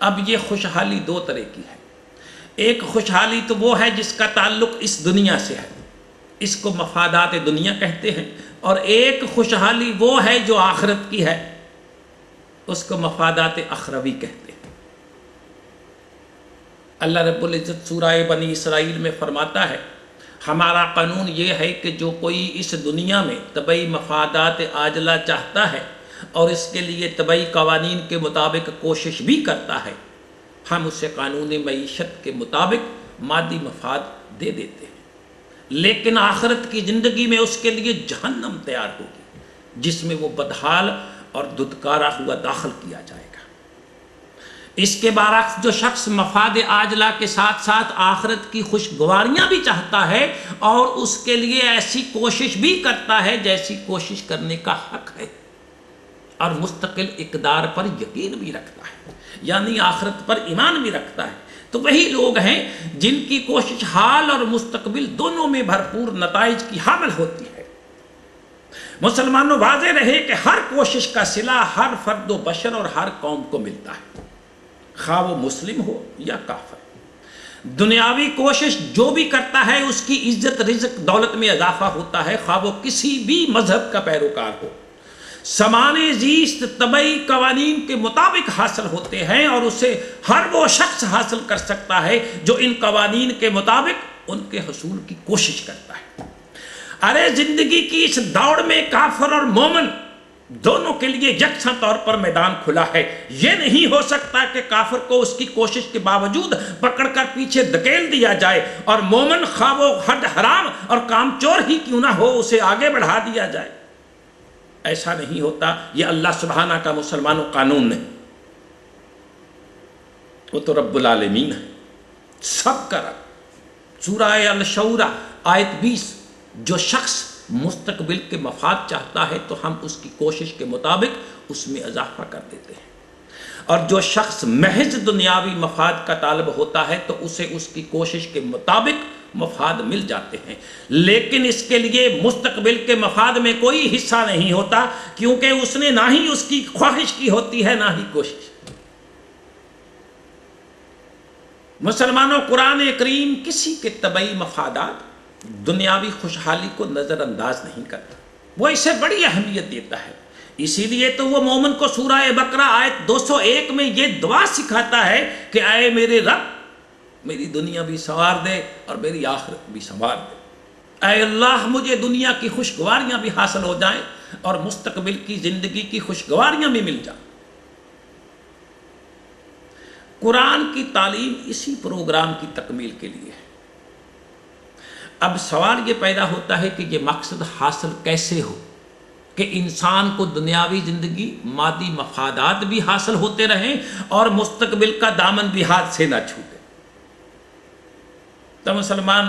اب یہ خوشحالی دو طرح کی ہے. ایک خوشحالی تو وہ ہے جس کا تعلق اس دنیا سے ہے، اس کو مفادات دنیا کہتے ہیں، اور ایک خوشحالی وہ ہے جو آخرت کی ہے، اس کو مفادات اخروی کہتے ہیں. اللہ رب العزت سورہ بنی اسرائیل میں فرماتا ہے ہمارا قانون یہ ہے کہ جو کوئی اس دنیا میں طبعی مفادات عاجلہ چاہتا ہے اور اس کے لیے طبعی قوانین کے مطابق کوشش بھی کرتا ہے، ہم اسے قانون معیشت کے مطابق مادی مفاد دے دیتے ہیں. لیکن آخرت کی زندگی میں اس کے لیے جہنم تیار ہوگی جس میں وہ بدحال اور ددکارا ہوا داخل کیا جائے گا. اس کے برعکس جو شخص مفاد عاجلہ کے ساتھ ساتھ آخرت کی خوشگواریاں بھی چاہتا ہے اور اس کے لیے ایسی کوشش بھی کرتا ہے جیسی کوشش کرنے کا حق ہے، اور مستقل اقدار پر یقین بھی رکھتا ہے، یعنی آخرت پر ایمان بھی رکھتا ہے، تو وہی لوگ ہیں جن کی کوشش حال اور مستقبل دونوں میں بھرپور نتائج کی حامل ہوتی ہے. مسلمانوں واضح رہے کہ ہر کوشش کا صلہ ہر فرد و بشر اور ہر قوم کو ملتا ہے، خواہ وہ مسلم ہو یا کافر. دنیاوی کوشش جو بھی کرتا ہے اس کی عزت رزق دولت میں اضافہ ہوتا ہے، خواہ وہ کسی بھی مذہب کا پیروکار ہو. سامان زیست طبعی قوانین کے مطابق حاصل ہوتے ہیں اور اسے ہر وہ شخص حاصل کر سکتا ہے جو ان قوانین کے مطابق ان کے حصول کی کوشش کرتا ہے. ارے زندگی کی اس دوڑ میں کافر اور مومن دونوں کے لیے یکساں طور پر میدان کھلا ہے. یہ نہیں ہو سکتا کہ کافر کو اس کی کوشش کے باوجود پکڑ کر پیچھے دھکیل دیا جائے اور مومن خواہ وہ حد حرام اور کام چور ہی کیوں نہ ہو اسے آگے بڑھا دیا جائے. ایسا نہیں ہوتا. یہ اللہ سبحانہ کا مسلمانوں قانون نہیں، وہ تو رب العالمین ہے، سب کا رب. سورہ الشورى آیت 20، جو شخص مستقبل کے مفاد چاہتا ہے تو ہم اس کی کوشش کے مطابق اس میں اضافہ کر دیتے ہیں، اور جو شخص محض دنیاوی مفاد کا طالب ہوتا ہے تو اسے اس کی کوشش کے مطابق مفاد مل جاتے ہیں، لیکن اس کے لیے مستقبل کے مفاد میں کوئی حصہ نہیں ہوتا، کیونکہ اس نے نہ ہی اس کی خواہش کی ہوتی ہے نہ ہی کوشش. مسلمانوں قرآن کریم کسی کے طبعی مفادات دنیاوی خوشحالی کو نظر انداز نہیں کرتا، وہ اسے بڑی اہمیت دیتا ہے. اسی لیے تو وہ مومن کو سورہ بقرہ آیت 201 میں یہ دعا سکھاتا ہے کہ اے میرے رب میری دنیا بھی سنوار دے اور میری آخرت بھی سنوار دے. اے اللہ مجھے دنیا کی خوشگواریاں بھی حاصل ہو جائیں اور مستقبل کی زندگی کی خوشگواریاں بھی مل جائیں. قرآن کی تعلیم اسی پروگرام کی تکمیل کے لیے ہے. اب سوال یہ پیدا ہوتا ہے کہ یہ مقصد حاصل کیسے ہو کہ انسان کو دنیاوی زندگی مادی مفادات بھی حاصل ہوتے رہیں اور مستقبل کا دامن بھی ہاتھ سے نہ چھوٹے. تو مسلمان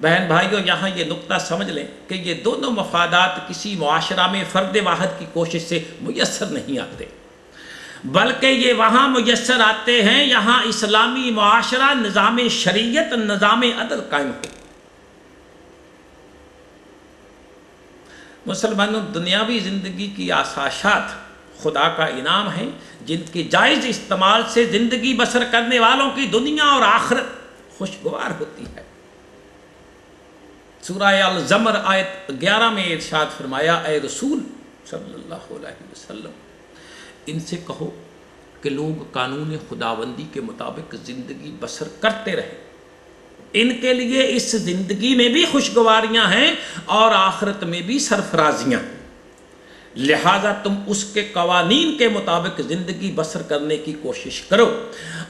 بہن بھائیوں یہاں یہ نقطہ سمجھ لیں کہ یہ دونوں مفادات کسی معاشرہ میں فرد واحد کی کوشش سے میسر نہیں آتے، بلکہ یہ وہاں میسر آتے ہیں یہاں اسلامی معاشرہ نظام شریعت نظام عدل قائم ہو. مسلمانوں دنیاوی زندگی کی آسائشات خدا کا انعام ہیں جن کے جائز استعمال سے زندگی بسر کرنے والوں کی دنیا اور آخرت خوشگوار ہوتی ہے. سورہ الزمر آیت 11 میں ارشاد فرمایا اے رسول صلی اللہ علیہ وسلم ان سے کہو کہ لوگ قانون خداوندی کے مطابق زندگی بسر کرتے رہیں، ان کے لیے اس زندگی میں بھی خوشگواریاں ہیں اور آخرت میں بھی سرفرازیاں، لہذا تم اس کے قوانین کے مطابق زندگی بسر کرنے کی کوشش کرو.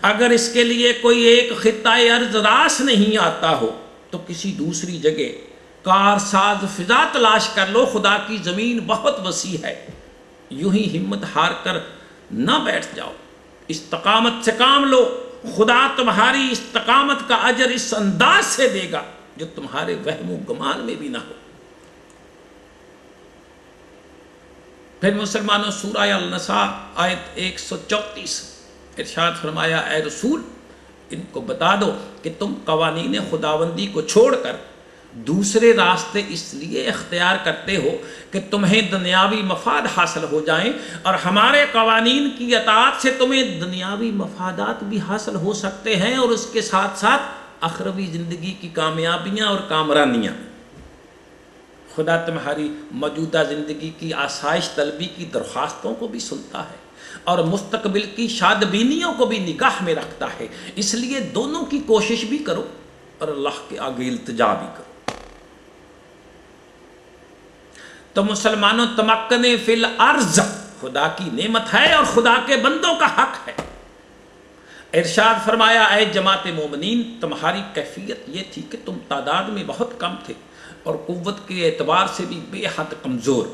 اگر اس کے لیے کوئی ایک خطہ ارض راس نہیں آتا ہو تو کسی دوسری جگہ کارساز فضا تلاش کر لو، خدا کی زمین بہت وسیع ہے. یوں ہی ہمت ہار کر نہ بیٹھ جاؤ، استقامت سے کام لو، خدا تمہاری استقامت کا اجر اس انداز سے دے گا جو تمہارے وہم و گمان میں بھی نہ ہو. پھر مسلمانوں سورہ النساء آیت 134 ارشاد فرمایا اے رسول ان کو بتا دو کہ تم قوانین خداوندی کو چھوڑ کر دوسرے راستے اس لیے اختیار کرتے ہو کہ تمہیں دنیاوی مفاد حاصل ہو جائیں، اور ہمارے قوانین کی اطاعت سے تمہیں دنیاوی مفادات بھی حاصل ہو سکتے ہیں، اور اس کے ساتھ ساتھ اخروی زندگی کی کامیابیاں اور کامرانیاں۔ خدا تمہاری موجودہ زندگی کی آسائش طلبی کی درخواستوں کو بھی سنتا ہے اور مستقبل کی شاد بینیوں کو بھی نگاہ میں رکھتا ہے، اس لیے دونوں کی کوشش بھی کرو اور اللہ کے آگے التجا بھی کرو۔ تو مسلمانوں، تمکن فی الارض خدا کی نعمت ہے اور خدا کے بندوں کا حق ہے۔ ارشاد فرمایا، اے جماعت مومنین، تمہاری کیفیت یہ تھی کہ تم تعداد میں بہت کم تھے اور قوت کے اعتبار سے بھی بے حد کمزور۔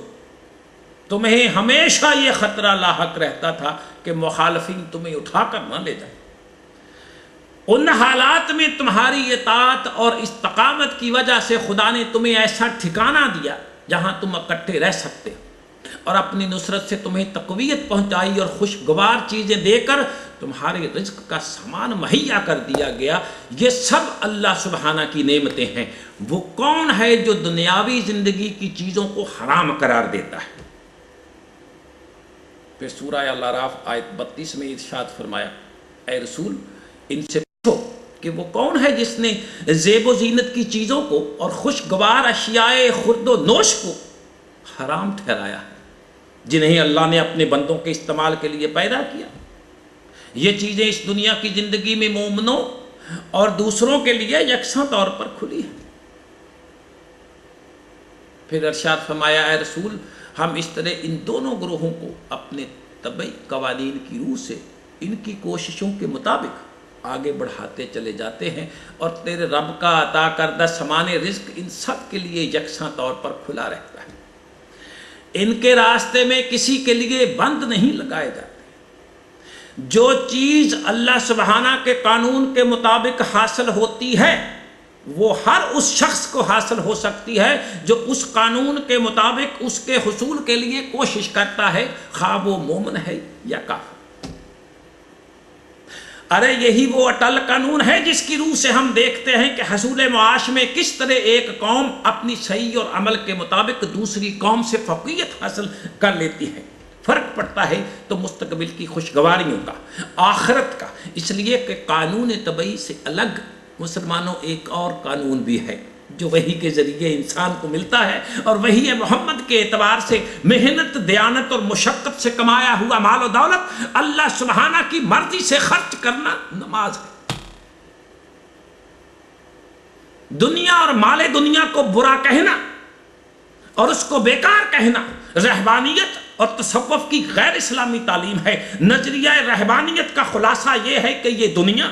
تمہیں ہمیشہ یہ خطرہ لاحق رہتا تھا کہ مخالفین تمہیں اٹھا کر نہ لے جائیں۔ ان حالات میں تمہاری اطاعت اور استقامت کی وجہ سے خدا نے تمہیں ایسا ٹھکانہ دیا جہاں تم اکٹھے رہ سکتے، اور اپنی نصرت سے تمہیں تقویت پہنچائی اور خوشگوار چیزیں دے کر تمہارے رزق کا سامان مہیا کر دیا گیا۔ یہ سب اللہ سبحانہ کی نعمتیں ہیں۔ وہ کون ہے جو دنیاوی زندگی کی چیزوں کو حرام قرار دیتا ہے؟ پھر سورہ الاعراف آیت 32 میں ارشاد فرمایا، اے رسول، ان سے پوچھو کہ وہ کون ہے جس نے زیب و زینت کی چیزوں کو اور خوشگوار اشیاء خورد و نوش کو حرام ٹھہرایا ہے، جنہیں اللہ نے اپنے بندوں کے استعمال کے لیے پیدا کیا۔ یہ چیزیں اس دنیا کی زندگی میں مومنوں اور دوسروں کے لیے یکساں طور پر کھلی ہیں۔ پھر ارشاد فرمایا، اے رسول، ہم اس طرح ان دونوں گروہوں کو اپنے طبعی قوانین کی روح سے ان کی کوششوں کے مطابق آگے بڑھاتے چلے جاتے ہیں، اور تیرے رب کا عطا کردہ سامان رزق ان سب کے لیے یکساں طور پر کھلا رہتا ہے۔ ان کے راستے میں کسی کے لیے بند نہیں لگائے جاتے۔ جو چیز اللہ سبحانہ کے قانون کے مطابق حاصل ہوتی ہے وہ ہر اس شخص کو حاصل ہو سکتی ہے جو اس قانون کے مطابق اس کے حصول کے لیے کوشش کرتا ہے، خواہ وہ مومن ہے یا کافر۔ ارے یہی وہ اٹل قانون ہے جس کی روح سے ہم دیکھتے ہیں کہ حصول معاش میں کس طرح ایک قوم اپنی صحیح اور عمل کے مطابق دوسری قوم سے فوقیت حاصل کر لیتی ہے۔ فرق پڑتا ہے تو مستقبل کی خوشگواریوں کا، آخرت کا، اس لیے کہ قانون طبعی سے الگ مسلمانوں ایک اور قانون بھی ہے جو وحی کے ذریعے انسان کو ملتا ہے، اور وحی محمد کے اعتبار سے محنت، دیانت اور مشقت سے کمایا ہوا مال و دولت اللہ سبحانہ کی مرضی سے خرچ کرنا نماز ہے۔ دنیا اور مال دنیا کو برا کہنا اور اس کو بیکار کہنا رہبانیت اور تصوف کی غیر اسلامی تعلیم ہے۔ نظریہ رہبانیت کا خلاصہ یہ ہے کہ یہ دنیا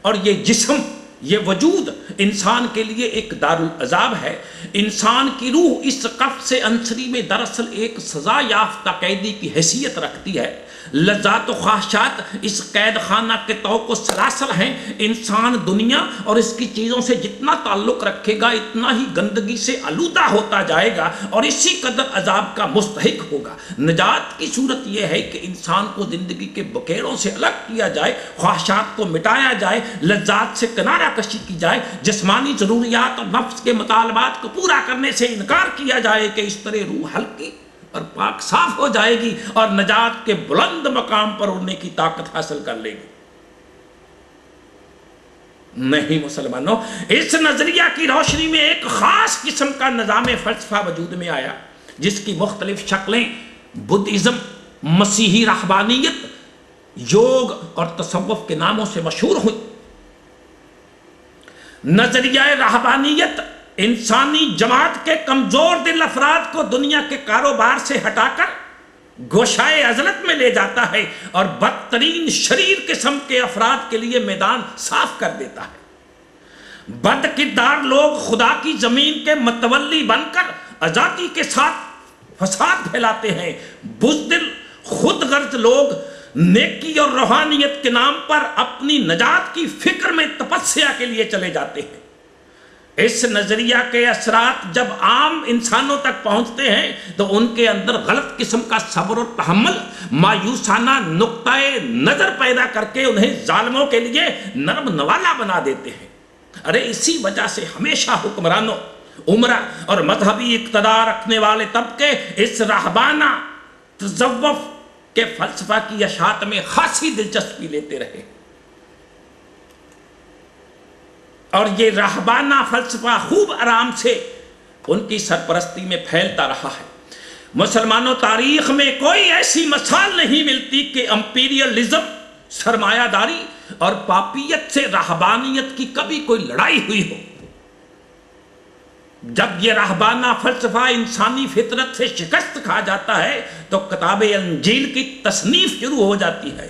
اور یہ جسم، یہ وجود انسان کے لیے ایک دارالعذاب ہے۔ انسان کی روح اس قفس عنصری میں دراصل ایک سزا یافتہ قیدی کی حیثیت رکھتی ہے۔ لذات و خواہشات اس قید خانہ کے طوق و سلاسل ہیں۔ انسان دنیا اور اس کی چیزوں سے جتنا تعلق رکھے گا اتنا ہی گندگی سے آلودہ ہوتا جائے گا اور اسی قدر عذاب کا مستحق ہوگا۔ نجات کی صورت یہ ہے کہ انسان کو زندگی کے بکیروں سے الگ کیا جائے، خواہشات کو مٹایا جائے، لذات سے کنارہ کشی کی جائے، جسمانی ضروریات اور نفس کے مطالبات کو پورا کرنے سے انکار کیا جائے کہ اس طرح روح ہلکی اور پاک صاف ہو جائے گی اور نجات کے بلند مقام پر اڑنے کی طاقت حاصل کر لے گی۔ نہیں مسلمانوں، اس نظریہ کی روشنی میں ایک خاص قسم کا نظام فلسفہ وجود میں آیا جس کی مختلف شکلیں بدھزم، مسیحی رہبانیت، یوگ اور تصوف کے ناموں سے مشہور ہوئی۔ نظریہ رہبانیت انسانی جماعت کے کمزور دل افراد کو دنیا کے کاروبار سے ہٹا کر گوشائے عزلت میں لے جاتا ہے اور بدترین شریر قسم کے افراد کے لیے میدان صاف کر دیتا ہے۔ بد کردار لوگ خدا کی زمین کے متولی بن کر آزادی کے ساتھ فساد پھیلاتے ہیں۔ بزدل خود غرض لوگ نیکی اور روحانیت کے نام پر اپنی نجات کی فکر میں تپسیا کے لیے چلے جاتے ہیں۔ اس نظریہ کے اثرات جب عام انسانوں تک پہنچتے ہیں تو ان کے اندر غلط قسم کا صبر و تحمل، مایوسانہ نقطہ نظر پیدا کر کے انہیں ظالموں کے لیے نرم نوالا بنا دیتے ہیں۔ ارے اسی وجہ سے ہمیشہ حکمرانوں عمرہ اور مذہبی اقتدار رکھنے والے طبقے اس رہبانہ تصوف کے فلسفہ کی اشاعت میں خاصی دلچسپی لیتے رہے، اور یہ رہبانہ فلسفہ خوب آرام سے ان کی سرپرستی میں پھیلتا رہا ہے۔ مسلمانوں تاریخ میں کوئی ایسی مثال نہیں ملتی کہ امپیریلزم، سرمایہ داری اور پاپیت سے رہبانیت کی کبھی کوئی لڑائی ہوئی ہو۔ جب یہ رہبانہ فلسفہ انسانی فطرت سے شکست کھا جاتا ہے تو کتاب انجیل کی تصنیف شروع ہو جاتی ہے۔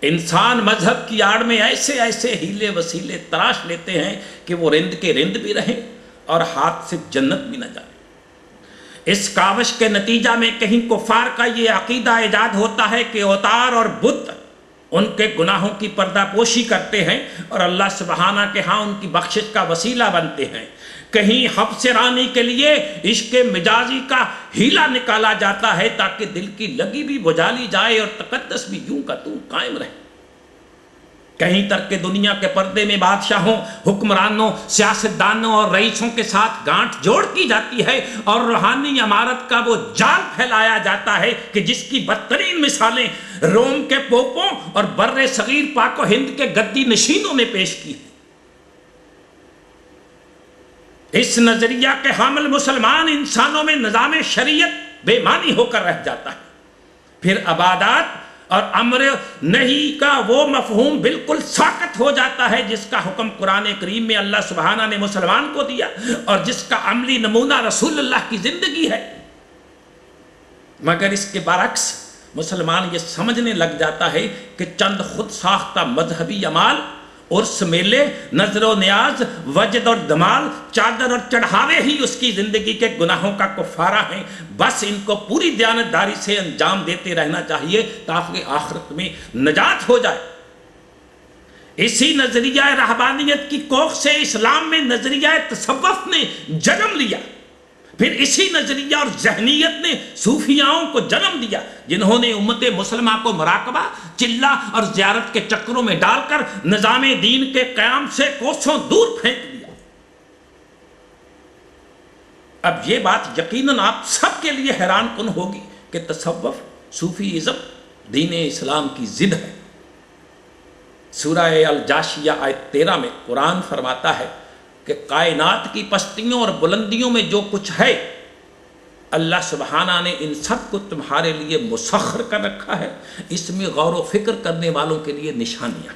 انسان مذہب کی آڑ میں ایسے ایسے ہیلے وسیلے تراش لیتے ہیں کہ وہ رند کے رند بھی رہیں اور ہاتھ سے جنت بھی نہ جائے۔ اس کاوش کے نتیجہ میں کہیں کفار کا یہ عقیدہ ایجاد ہوتا ہے کہ اوتار اور بت ان کے گناہوں کی پردہ پوشی کرتے ہیں اور اللہ سبحانہ کے ہاں ان کی بخشش کا وسیلہ بنتے ہیں۔ کہیں حبس رانی کے لیے عشق مجازی کا ہیلا نکالا جاتا ہے تاکہ دل کی لگی بھی بجھا لی جائے اور تقدس بھی یوں کا توں قائم رہے۔ کہیں ترک دنیا کے پردے میں بادشاہوں، حکمرانوں، سیاستدانوں اور رئیسوں کے ساتھ گانٹھ جوڑ کی جاتی ہے اور روحانی عمارت کا وہ جال پھیلایا جاتا ہے کہ جس کی بدترین مثالیں روم کے پوپوں اور بر صغیر پاک و ہند کے گدی نشینوں نے پیش کی ہیں۔ اس نظریہ کے حامل مسلمان انسانوں میں نظام شریعت بے معنی ہو کر رہ جاتا ہے، پھر عبادات اور امر نہیں کا وہ مفہوم بالکل ساقط ہو جاتا ہے جس کا حکم قرآن کریم میں اللہ سبحانہ نے مسلمان کو دیا اور جس کا عملی نمونہ رسول اللہ کی زندگی ہے۔ مگر اس کے برعکس مسلمان یہ سمجھنے لگ جاتا ہے کہ چند خود ساختہ مذہبی اعمال، عرس میلے، نظر و نیاز، وجد اور دمال، چادر اور چڑھاوے ہی اس کی زندگی کے گناہوں کا کفارہ ہیں، بس ان کو پوری دیانتداری سے انجام دیتے رہنا چاہیے تاکہ آخرت میں نجات ہو جائے۔ اسی نظریہ رہبانیت کی کوکھ سے اسلام میں نظریہ تصوف نے جنم لیا، پھر اسی نظریہ اور ذہنیت نے صوفیاؤں کو جنم دیا جنہوں نے امت مسلمہ کو مراقبہ، چلہ اور زیارت کے چکروں میں ڈال کر نظام دین کے قیام سے کوسوں دور پھینک دیا۔ اب یہ بات یقیناً آپ سب کے لیے حیران کن ہوگی کہ تصوف، صوفیزم دین اسلام کی ضد ہے۔ سورہ الجاشیہ آیت 13 میں قرآن فرماتا ہے کہ کائنات کی پستیوں اور بلندیوں میں جو کچھ ہے اللہ سبحانہ نے ان سب کو تمہارے لیے مسخر کر رکھا ہے، اس میں غور و فکر کرنے والوں کے لیے نشانیاں۔